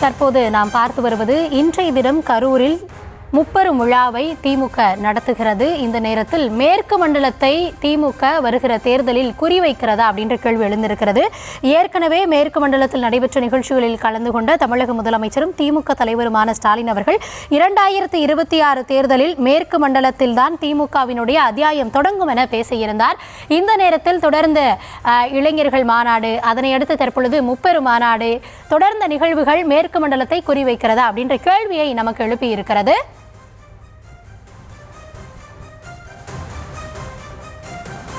தற்போது நாம் பார்த்து வருவது இன்றைய தினம் கரூரில் முப்பெரும் விழாவை திமுக நடத்துகிறது. இந்த நேரத்தில் மேற்கு மண்டலத்தை திமுக வருகிற தேர்தலில் குறிவைக்கிறதா அப்படின்ற கேள்வி எழுந்திருக்கிறது. ஏற்கனவே மேற்கு மண்டலத்தில் நடைபெற்ற நிகழ்ச்சிகளில் கலந்து கொண்ட தமிழக முதலமைச்சரும் திமுக தலைவருமான ஸ்டாலின் அவர்கள் 2026 தேர்தலில் மேற்கு மண்டலத்தில் தான் திமுகவினுடைய அத்தியாயம் தொடங்கும் என பேசியிருந்தார். இந்த நேரத்தில் தொடர்ந்து இளைஞர்கள் மாநாடு, அதனை அடுத்து தற்பொழுது முப்பெரும் மாநாடு, தொடர்ந்த நிகழ்வுகள் மேற்கு மண்டலத்தை குறிவைக்கிறதா அப்படின்ற கேள்வியை நமக்கு எழுப்பியிருக்கிறது.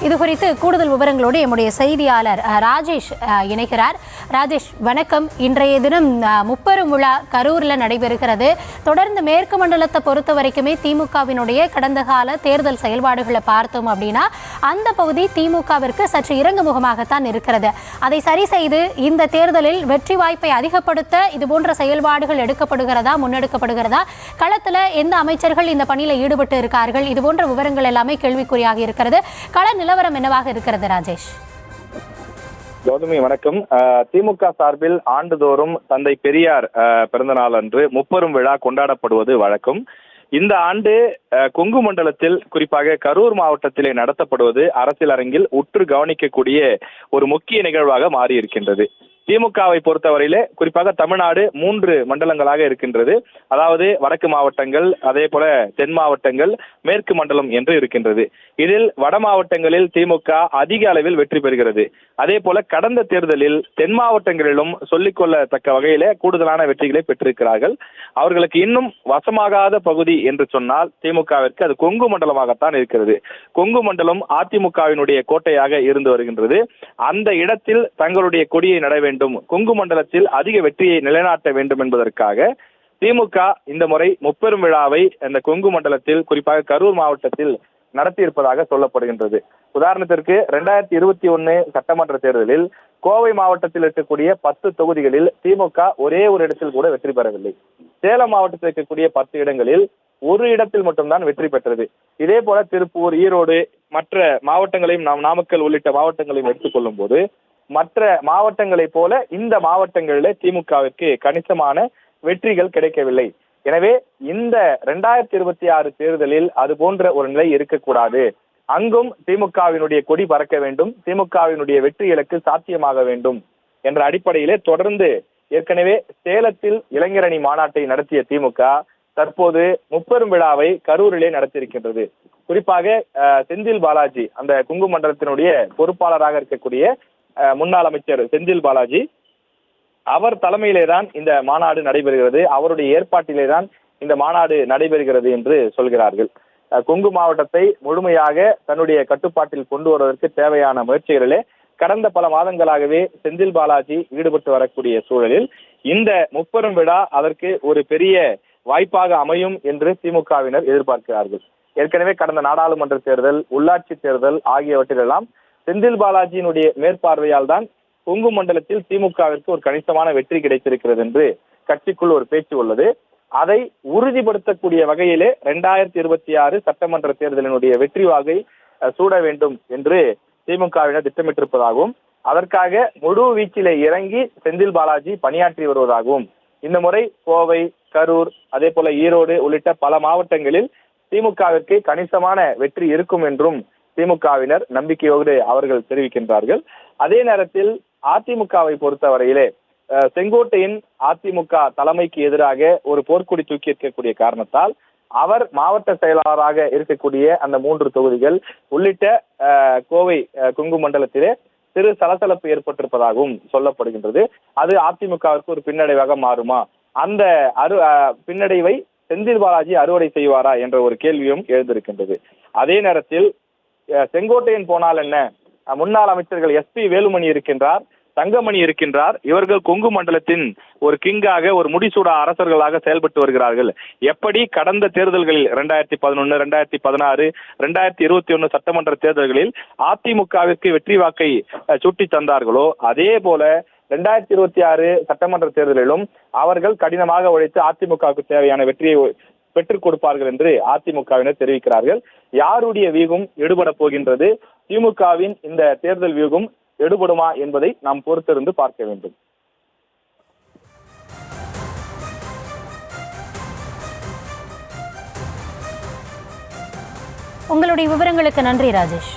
இது குறித்து கூடுதல் விவரங்களோடு நம்முடைய செய்தியாளர் ராஜேஷ் இணைகிறார். ராஜேஷ், வணக்கம். இன்றைய தினம் முப்பெரும் விழா கரூரில் நடைபெறுகிறது. தொடர்ந்து மேற்கு மண்டலத்தை பொறுத்த வரைக்குமே திமுகவினுடைய கடந்த கால தேர்தல் செயல்பாடுகளை பார்த்தோம் அப்படின்னா அந்த பகுதி திமுகவிற்கு சற்று இறங்குமுகமாகத்தான் இருக்கிறது. அதை சரி செய்து இந்த தேர்தலில் வெற்றி வாய்ப்பை அதிகப்படுத்த இது போன்ற செயல்பாடுகள் எடுக்கப்படுகிறதா, முன்னெடுக்கப்படுகிறதா, களத்தில் எந்த அமைச்சர்கள் இந்த பணியில் ஈடுபட்டு இருக்கார்கள், இது போன்ற விவரங்கள் எல்லாமே கேள்விக்குறியாக இருக்கிறது. கள நிலவரம் என்னவாக இருக்கிறது ராஜேஷ்? கௌதமி, வணக்கம். திமுக சார்பில் ஆண்டுதோறும் தந்தை பெரியார் பிறந்த நாள் அன்று முப்பெரும் விழா கொண்டாடப்படுவது வழக்கம். இந்த ஆண்டு கொங்கு மண்டலத்தில், குறிப்பாக கரூர் மாவட்டத்திலே நடத்தப்படுவது அரசியல் அரங்கில் உற்று கவனிக்கக்கூடிய ஒரு முக்கிய நிகழ்வாக மாறியிருக்கின்றது. திமுகவை பொறுத்தவரையிலே குறிப்பாக தமிழ்நாடு 3 மண்டலங்களாக இருக்கின்றது. அதாவது வடக்கு மாவட்டங்கள், அதே போல தென் மாவட்டங்கள், மேற்கு மண்டலம் என்று இருக்கின்றது. இதில் வட மாவட்டங்களில் திமுக அதிக அளவில் வெற்றி பெறுகிறது. அதே போல கடந்த தேர்தலில் தென் மாவட்டங்களிலும் சொல்லிக்கொள்ளத்தக்க வகையிலே கூடுதலான வெற்றிகளை பெற்றிருக்கிறார்கள். அவர்களுக்கு இன்னும் வசமாகாத பகுதி என்று சொன்னால் திமுகவிற்கு அது கொங்கு மண்டலமாகத்தான் இருக்கிறது. கொங்கு மண்டலம் அதிமுகவினுடைய கோட்டையாக இருந்து வருகின்றது. அந்த இடத்தில் தங்களுடைய கொடியை நட வேண்டும், கொங்கு மண்டலத்தில் அதிக வெற்றியை நிலைநாட்ட வேண்டும் என்பதற்காக திமுக இந்த முறை முப்பெரும் விழாவை இந்த கொங்கு மண்டலத்தில், குறிப்பாக கரூர் மாவட்டத்தில் நடத்தியிருப்பதாக சொல்லப்படுகின்றது. உதாரணத்திற்கு 2021 சட்டமன்ற தேர்தலில் கோவை மாவட்டத்தில் இருக்கக்கூடிய 10 தொகுதிகளில் திமுக ஒரே ஒரு இடத்தில் கூட வெற்றி பெறவில்லை. சேலம் மாவட்டத்தில் இருக்கக்கூடிய 10 இடங்களில் ஒரு இடத்தில் மட்டும்தான் வெற்றி பெற்றது. இதே போல திருப்பூர், ஈரோடு, மற்ற மாவட்டங்களையும் நாமக்கல் உள்ளிட்ட மாவட்டங்களையும் எடுத்துக்கொள்ளும் போது மற்ற மாவட்டங்களைப் போல இந்த மாவட்டங்களிலே திமுகவிற்கு கணிசமான வெற்றிகள் கிடைக்கவில்லை. எனவே இந்த 2026 தேர்தலில் அது போன்ற ஒரு நிலை இருக்கக்கூடாது. அங்கும் திமுகவினுடைய கொடி பறக்க வேண்டும், திமுகவினுடைய வெற்றி இலக்கு சாத்தியமாக வேண்டும் என்ற அடிப்படையிலே தொடர்ந்து ஏற்கனவே சேலத்தில் இளைஞரணி மாநாட்டை நடத்திய திமுக தற்போது முப்பெரும் விழாவை கரூரிலே நடத்தியிருக்கின்றது. குறிப்பாக செந்தில் பாலாஜி, அந்த கொங்கு மண்டலத்தினுடைய பொறுப்பாளராக இருக்கக்கூடிய முன்னாள் அமைச்சர் செந்தில் பாலாஜி, அவர் தலைமையிலே தான் இந்த மாநாடு நடைபெறுகிறது, அவருடைய ஏற்பாட்டிலே தான் இந்த மாநாடு நடைபெறுகிறது என்று சொல்கிறார்கள். கொங்கு மாவட்டத்தை முழுமையாக தன்னுடைய கட்டுப்பாட்டில் கொண்டு வருவதற்கு தேவையான முயற்சிகளிலே கடந்த பல மாதங்களாகவே செந்தில் பாலாஜி ஈடுபட்டு வரக்கூடிய சூழலில் இந்த முப்பெரும் விழா அதற்கு ஒரு பெரிய வாய்ப்பாக அமையும் என்று திமுகவினர் எதிர்பார்க்கிறார்கள். ஏற்கனவே கடந்த நாடாளுமன்ற தேர்தல், உள்ளாட்சி தேர்தல் ஆகியவற்றிலெல்லாம் செந்தில் பாலாஜியினுடைய மேற்பார்வையால் தான் கொங்கு மண்டலத்தில் திமுகவிற்கு ஒரு கணிசமான வெற்றி கிடைத்திருக்கிறது என்று கட்சிக்குள் ஒரு பேச்சு உள்ளது. அதை உறுதிப்படுத்தக்கூடிய வகையிலே 2026 சட்டமன்ற தேர்தலினுடைய வெற்றி வாகை சூட வேண்டும் என்று திமுகவினர் திட்டமிட்டிருப்பதாகவும், அதற்காக முழு வீச்சிலே இறங்கி செந்தில் பாலாஜி பணியாற்றி வருவதாகவும், இந்த முறை கோவை, கரூர், அதே போல ஈரோடு உள்ளிட்ட பல மாவட்டங்களில் திமுகவிற்கு கணிசமான வெற்றி இருக்கும் என்றும் திமுகவினர் நம்பிக்கையோடு அவர்கள் தெரிவிக்கின்றார்கள். அதே நேரத்தில் அதிமுகவை பொறுத்தவரையிலே செங்கோட்டையின் அதிமுக தலைமைக்கு எதிராக ஒரு போர்க்கொடி தூக்கி இருக்கக்கூடிய காரணத்தால் அவர் மாவட்ட செயலாளராக இருக்கக்கூடிய அந்த 3 தொகுதிகள் உள்ளிட்ட கோவை கொங்கு மண்டலத்திலே சிறு சலசலப்பு ஏற்பட்டிருப்பதாகவும் சொல்லப்படுகின்றது. அது அதிமுகவிற்கு ஒரு பின்னடைவாக மாறுமா? அந்த பின்னடைவை செந்தில் பாலாஜி அறுவடை செய்வாரா என்ற ஒரு கேள்வியும் எழுந்திருக்கின்றது. அதே நேரத்தில் செங்கோட்டையன் போனால் என்ன, முன்னாள் அமைச்சர்கள் SP வேலுமணி இருக்கின்றார், தங்கமணி இருக்கின்றார். இவர்கள் கொங்கு மண்டலத்தின் ஒரு கிங்காக, ஒரு முடிசூடா அரசர்களாக செயல்பட்டு வருகிறார்கள். எப்படி கடந்த தேர்தல்களில் 2011, 2016, 2021 சட்டமன்ற தேர்தல்களில் அதிமுகவிற்கு வெற்றி வாக்கை சுட்டி தந்தார்களோ அதே போல 2026 சட்டமன்ற தேர்தலிலும் அவர்கள் கடினமாக உழைத்து அதிமுகவுக்கு தேவையான வெற்றியை பெற்றுக் கொடுப்பார்கள் என்று அதிமுகவினர் தெரிவிக்கிறார்கள். யாருடைய வியூகம் எடுபட போகின்றது, திமுகவின் இந்த தேர்தல் வியூகம் எடுபடுமா என்பதை நாம் பொறுத்திருந்து பார்க்க வேண்டும். உங்களுடைய விவரங்களுக்கு நன்றி ராஜேஷ்.